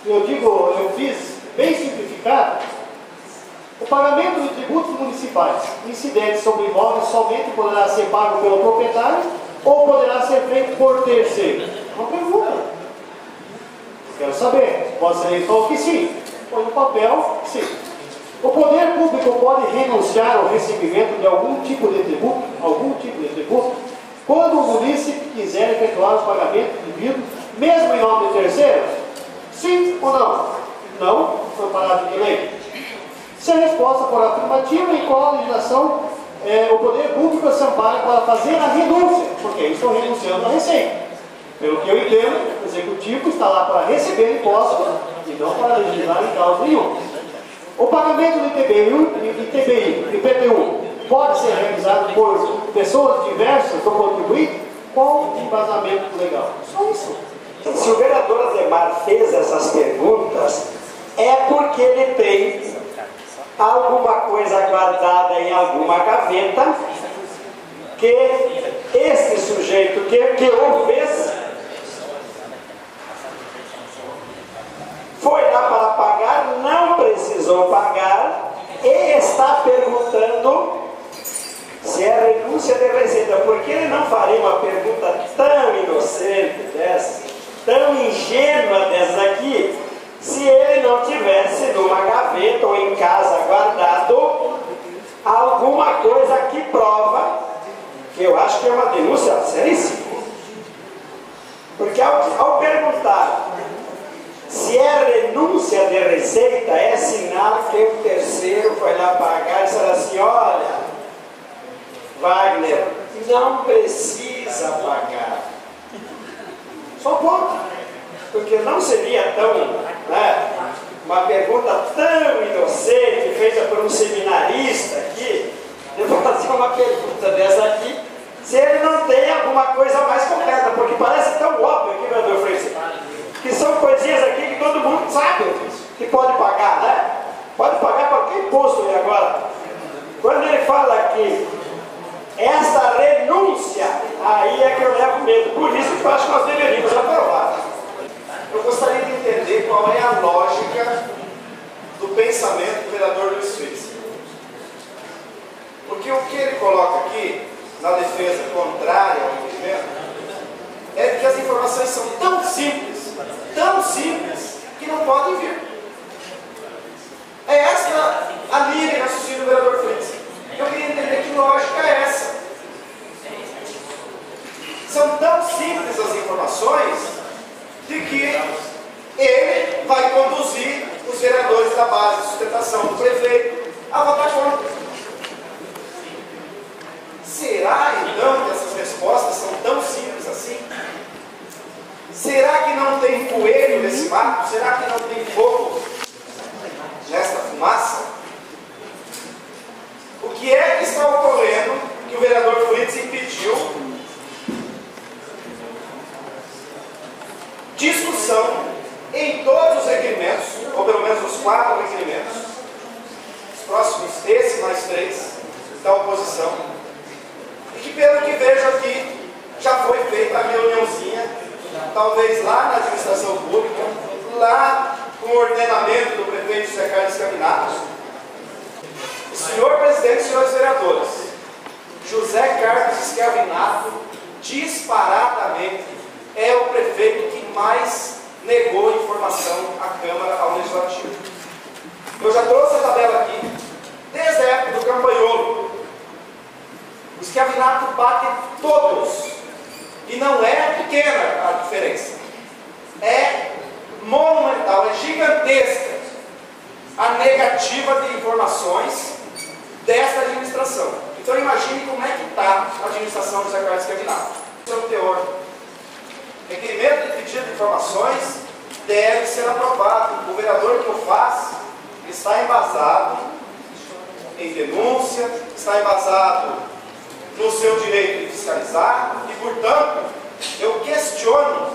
eu fiz bem simplificado, o pagamento de tributos municipais incidentes sobre imóveis somente poderá ser pago pelo proprietário ou poderá ser feito por terceiro? Uma pergunta. Quero saber. Pode ser ele falou que sim. Põe no papel, sim. O poder público pode renunciar ao recebimento de algum tipo de tributo, quando o munícipe quiser efetuar o pagamento devido, mesmo em nome de terceiro? Sim ou não? Não, foi parado de lei. Se a resposta for afirmativa, em qual a legislação o poder público se ampara para fazer a renúncia? Porque eles estão renunciando à receita. Pelo que eu entendo, o executivo está lá para receber impostos e não para legislar em causa nenhuma. O pagamento de ITBI e IPTU pode ser realizado por pessoas diversas do contribuinte? Qual o embasamento legal? Só isso. Se o vereador Ademar fez essas perguntas, é porque ele tem alguma coisa guardada em alguma gaveta que este sujeito que o fez foi lá para pagar, não precisou pagar e está perguntando se é renúncia de receita. Porque ele não faria uma pergunta tão inocente dessa, tão ingênua dessa aqui, se ele não tivesse numa gaveta ou em casa guardado alguma coisa que prova, que eu acho que é uma denúncia seríssima. Porque ao perguntar se é renúncia de receita, é sinal que o terceiro foi lá pagar e disse assim: olha, Wagner, não precisa pagar. Só pode. Porque não seria tão, uma pergunta tão inocente, feita por um seminarista aqui, de fazer uma pergunta dessa aqui, se ele não tem alguma coisa mais concreta, porque parece tão óbvio aqui, vereador Freire, que são coisinhas aqui que todo mundo sabe que pode pagar, né? Pode pagar qualquer imposto aí agora. Quando ele fala aqui, essa renúncia, aí é que eu levo medo. Por isso que eu acho que nós deveríamos aprovar. Eu gostaria de entender qual é a lógica do pensamento do vereador Luiz Fritz. Porque o que ele coloca aqui, na defesa contrária ao entendimento, é que as informações são tão simples, que não podem vir. É essa a linha de raciocínio do vereador Fritz. Eu queria entender que lógica é essa. São tão simples as informações de que ele vai conduzir os vereadores da base de sustentação do prefeito a votar contra. Será então que essas respostas são tão simples assim? Será que não tem coelho nesse mato? Será que não tem fogo nesta fumaça? O que é que está ocorrendo que o vereador Fritz impediu discussão em todos os requerimentos, ou pelo menos os 4 requerimentos, os próximos, esse mais 3, da oposição, e que pelo que vejo aqui, já foi feita a reuniãozinha, talvez lá na administração pública, lá com o ordenamento do prefeito José Carlos Cavinato. O senhor presidente e senhores vereadores, José Carlos Scavinato, disparadamente, é o prefeito que mais negou informação à Câmara, ao Legislativo. Eu já trouxe a tabela aqui, desde a época do Campanholo. O Scavinato bate todos. E não é pequena a diferença. É monumental, é gigantesca a negativa de informações desta administração. Então imagine como é que está a administração do José Carlos Cavinato. Isso é um teor. Requerimento de pedido de informações deve ser aprovado. O vereador que o faz está embasado em denúncia, está embasado no seu direito de fiscalizar e, portanto, eu questiono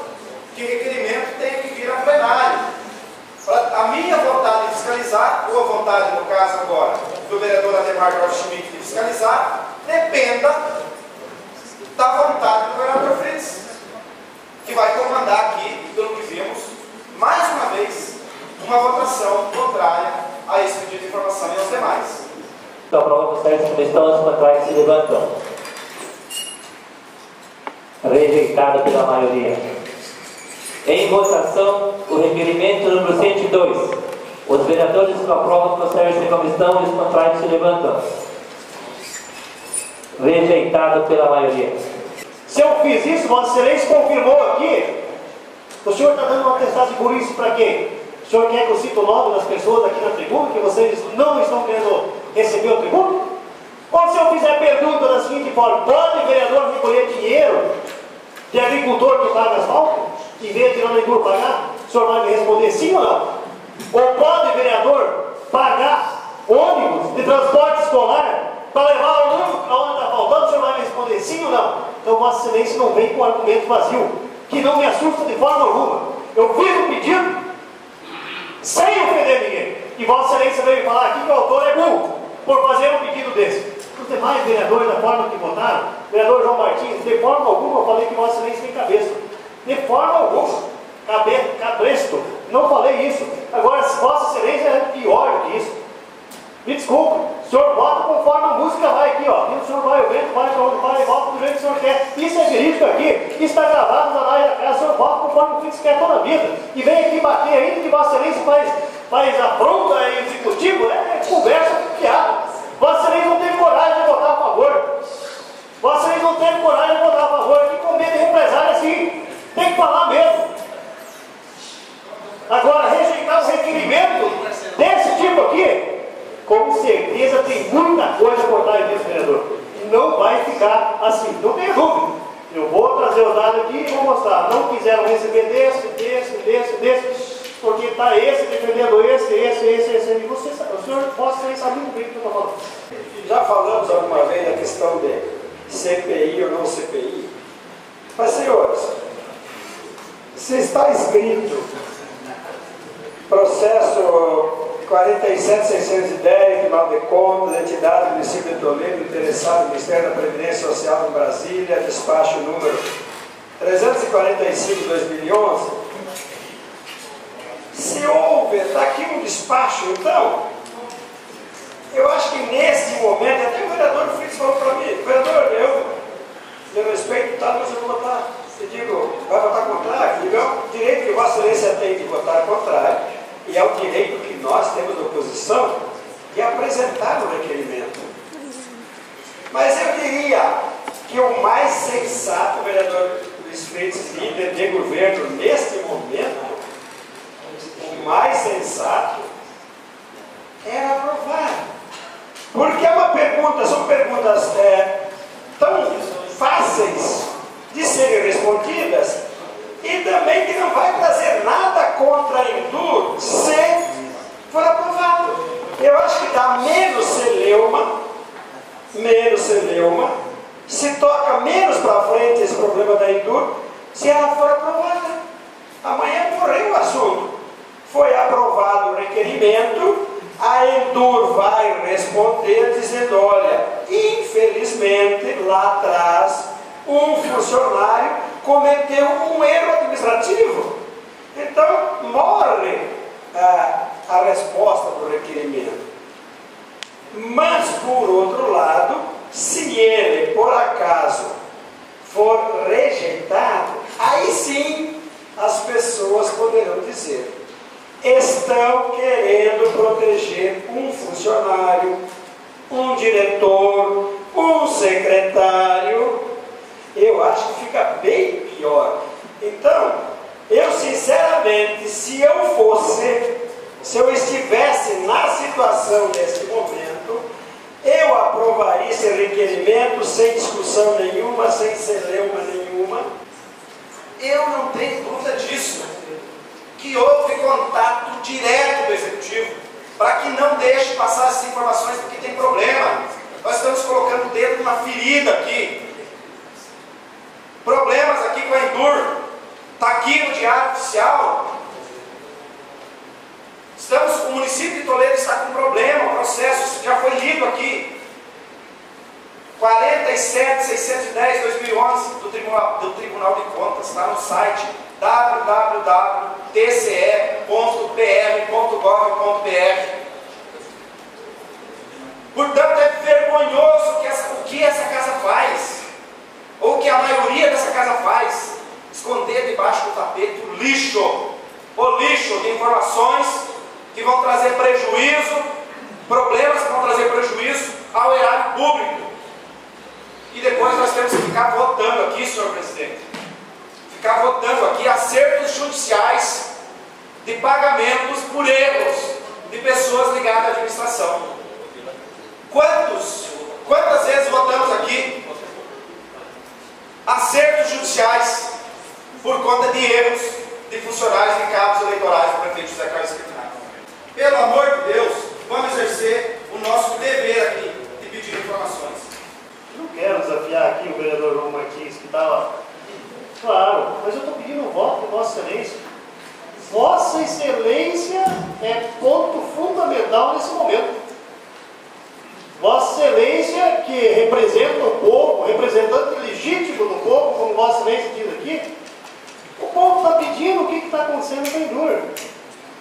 que requerimento tenha que vir a plenário. A minha vontade de fiscalizar, ou a vontade, no caso agora, do vereador Ademar Jorge Schmidt de fiscalizar, dependa da vontade do vereador Fritz, que vai comandar aqui, pelo que vimos, mais uma vez, se levantam. Rejeitado pela maioria. Em votação, o requerimento número 102. Os vereadores que aprovam proceder sem comissão e os contrários se levantam. Rejeitado pela maioria. Se eu fiz isso, Vossa Excelência confirmou aqui. O senhor está dando um atestado de burrice para quem? O senhor quer que eu cite o nome das pessoas aqui na tribuna, que vocês não estão querendo receber o tributo? Ou se eu fizer a pergunta da seguinte forma: pode o vereador recolher dinheiro de agricultor que paga asfalto, em vez de não Endur pagar? O senhor vai me responder sim ou não? Ou pode o vereador pagar ônibus de transporte escolar para levar o aluno aonde está faltando? O senhor vai me responder sim ou não? Então Vossa Excelência não vem com argumento vazio, que não me assusta de forma alguma. Eu fiz um pedido sem ofender ninguém, e Vossa Excelência veio falar aqui que o autor é burro por fazer um pedido desse. Os demais vereadores, da forma que votaram, o vereador João Martins, de forma alguma eu falei que Vossa Excelência tem cabeça. De forma alguma. Cabresto. Não falei isso. Agora, se Vossa Excelência é pior do que isso. Me desculpe. O senhor vota conforme a música vai aqui, ó. E o senhor vai, o vento vai para onde vai e volta do jeito que o senhor quer. Isso é verídico aqui. Isso está gravado na live da casa. O senhor vota conforme o que você quer toda a vida. E vem aqui bater ainda que Vossa Excelência faz afronta e executivo. É conversa piada. Vossa Excelência não teve coragem de votar a favor. Vossa Excelência não teve coragem de votar a favor. Que com medo de represália assim. Tem que falar mesmo. Agora, rejeitar o requerimento desse tipo aqui, com certeza tem muita coisa por trás disso, vereador. Não vai ficar assim, não tenha dúvida. Eu vou trazer os dados aqui e vou mostrar. Não quiseram receber desse, porque está esse defendendo esse. E você, o senhor Vossa sabe muito bem o que eu estou falando. Já falamos alguma vez da questão de CPI ou não CPI. Mas, senhores, se está escrito processo 47.610, Tribunal de Contas, entidade do município de Toledo, interessado no Ministério da Previdência Social em Brasília, despacho número 345/2011. Se houve, está aqui um despacho, então, eu acho que nesse momento, até o vereador Fritz falou para mim: vereador, meu respeito, tá, mas eu vou votar. Eu digo, vai votar contrário? Eu digo, é o direito que Vossa Excelência tem de votar contrário. E é o direito que nós temos da oposição de apresentar o requerimento. Mas eu diria que o mais sensato, vereador Luiz Freitas, líder de governo neste momento, o mais sensato era aprovar. Porque é uma pergunta, são perguntas tão fáceis de serem respondidas, e também que não vai trazer nada contra a Endur se for aprovado. Eu acho que dá menos celeuma, se toca menos para frente esse problema da Endur, se ela for aprovada. Amanhã morreu o assunto. Foi aprovado o requerimento, a Endur vai responder dizendo: olha, infelizmente lá atrás um funcionário cometeu um erro administrativo. Então, morre a resposta do requerimento. Mas, por outro lado, se ele, por acaso, for rejeitado, aí sim as pessoas poderão dizer: estão querendo proteger um funcionário, um diretor, um secretário. Eu acho que fica bem pior. Então, eu sinceramente, se eu estivesse na situação desse momento, eu aprovaria esse requerimento sem discussão nenhuma, sem celeuma nenhuma. Eu não tenho dúvida disso, que houve contato direto do Executivo, para que não deixe passar essas informações, porque tem problema. Nós estamos colocando o dedo numa ferida aqui. Problemas aqui com a Endur, está aqui no Diário Oficial. O município de Toledo está com problema, o processo já foi lido aqui. 47.610/2011 do Tribunal de Contas, está no site www.tce.br.gov.br. Portanto, é vergonhoso que essa casa faz, ou o que a maioria dessa casa faz, esconder debaixo do tapete o lixo de informações que vão trazer prejuízo, problemas que vão trazer prejuízo ao erário público. E depois nós temos que ficar votando aqui, senhor presidente, ficar votando aqui acertos judiciais de pagamentos por erros de pessoas ligadas à administração. Quantas vezes votamos aqui acertos judiciais por conta de erros de funcionários de cabos eleitorais do prefeito José Carlos Quintana? Pelo amor de Deus, vamos exercer o nosso dever aqui de pedir informações. Não quero desafiar aqui o vereador João Martins, que estava... Claro, mas eu estou pedindo um voto de Vossa Excelência. Vossa Excelência é ponto fundamental nesse momento. Vossa Excelência, que representa o povo, representante legítimo do povo, como Vossa Excelência diz aqui, o povo está pedindo o que está acontecendo no Vendur.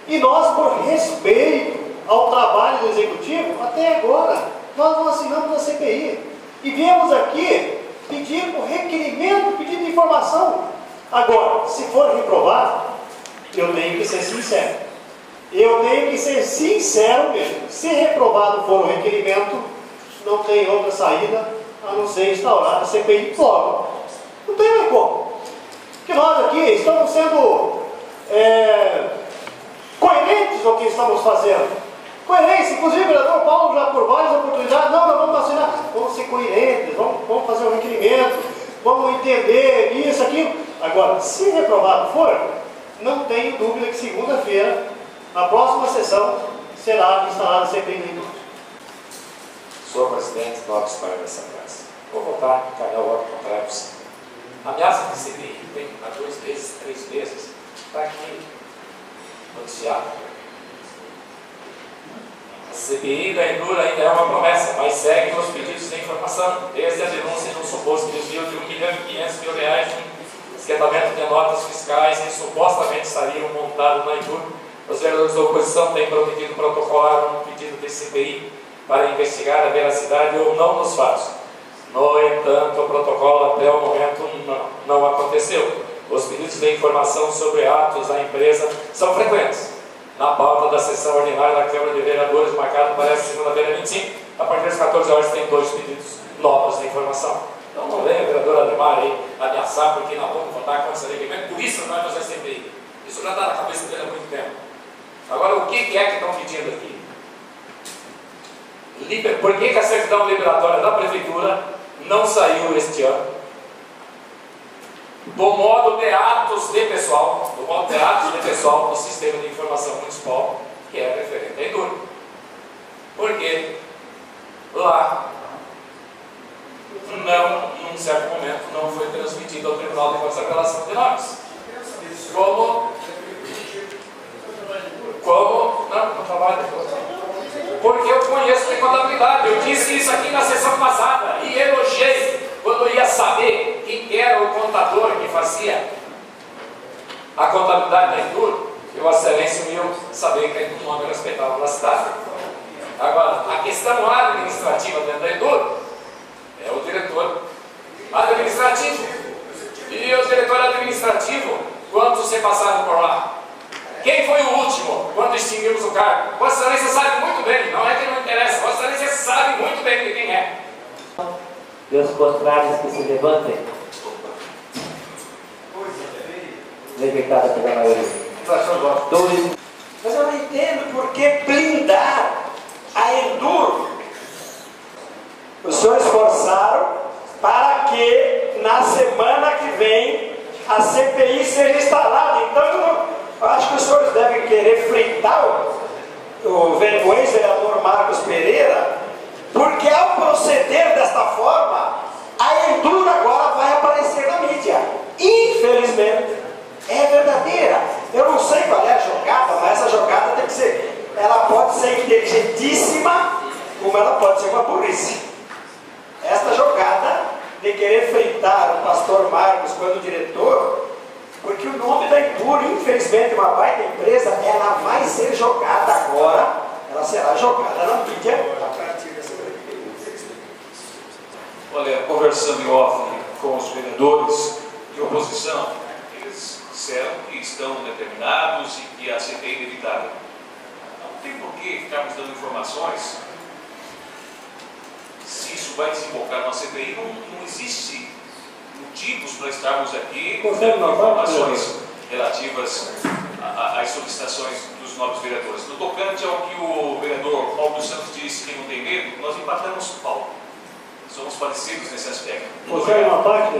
E nós, por respeito ao trabalho do Executivo, até agora, nós não assinamos a CPI. E viemos aqui pedir o requerimento, pedido de informação. Agora, se for reprovado, eu tenho que ser sincero. Eu tenho que ser sincero mesmo. Se reprovado for o requerimento, não tem outra saída a não ser instaurar a CPI logo. Não tem mais como. Porque nós aqui estamos sendo coerentes no que estamos fazendo. Coerência, inclusive o vereador Paulo já por várias oportunidades, não, nós vamos assinar, vamos ser coerentes, vamos fazer um requerimento, vamos entender isso, aquilo. Agora, se reprovado for, não tenho dúvida que segunda-feira, na próxima sessão, será instalada a CPI. Senhor presidente, notos para essa casa. Vou votar em cada voto contrário. Ameaça de CPI tem há 2 meses, 3 meses, está aqui noticiado. A CPI da Vendur ainda é uma promessa, mas segue nos pedidos de informação, desde a denúncia de um suposto desvio de R$1.500.000 em esquentamento de notas fiscais que supostamente estariam montados na Vendur. Os vereadores da oposição têm prometido protocolar um pedido de CPI para investigar a veracidade ou não dos fatos. No entanto, o protocolo até o momento não aconteceu. Os pedidos de informação sobre atos da empresa são frequentes. Na pauta da sessão ordinária da Câmara de Vereadores, marcada para esta segunda-feira 25, a partir das 14 horas tem 2 pedidos novos de informação. Então não venha o vereador Ademar aí ameaçar porque nós vamos votar contra esse requerimento, por isso não vai fazer CPI. Isso já está na cabeça dele há muito tempo. Agora, o que é que estão pedindo aqui? Por que a certidão liberatória da Prefeitura não saiu este ano? Do modo de atos de pessoal, do Sistema de Informação Municipal, que é referente à Vendur. Porque lá, num certo momento, não foi transmitido ao Tribunal de Contas da Relação de Nomes. Não trabalho. Porque eu conheço de contabilidade. Eu disse isso aqui na sessão passada e elogiei quando eu ia saber quem era o contador que fazia a contabilidade da Vendur. E Vossa Excelência me deu saber que o nome respeitava da cidade. Agora, a questão administrativa dentro da Vendur é o diretor administrativo. E o diretor administrativo, quantos se passaram por lá? Quem foi o último quando extinguimos o cargo? Vossa Excelência sabe muito bem, não é que não interessa, Vossa Excelência sabe muito bem de quem é. E os contrários que se levantem. Rejeitada pela maioria. Mas eu não entendo por que blindar a Vendur. Os senhores forçaram para que na semana que vem a CPI seja instalada. Então eu acho que os senhores devem querer fritar o ex-vereador Marcos Pereira, porque ao proceder desta forma, a Vendur agora vai aparecer na mídia. Infelizmente, é verdadeira. Eu não sei qual é a jogada, mas essa jogada tem que ser, ela pode ser inteligentíssima, como ela pode ser uma burrice. Esta jogada de querer fritar o pastor Marcos quando diretor, porque o nome da Vendur, infelizmente, uma baita empresa, ela vai ser jogada agora, ela será jogada na mídia a partir dessa. conversando em off com os vereadores de oposição, eles disseram que estão determinados e que a CPI é inevitável. Não tem por que ficarmos dando informações. Se isso vai desembocar numa CPI, não existe motivos para estarmos aqui dando informações relativas às solicitações dos novos vereadores. No tocante ao que o vereador Paulo dos Santos disse que não tem medo, nós empatamos o pau. Somos parecidos nesse aspecto. Consegue uma parte,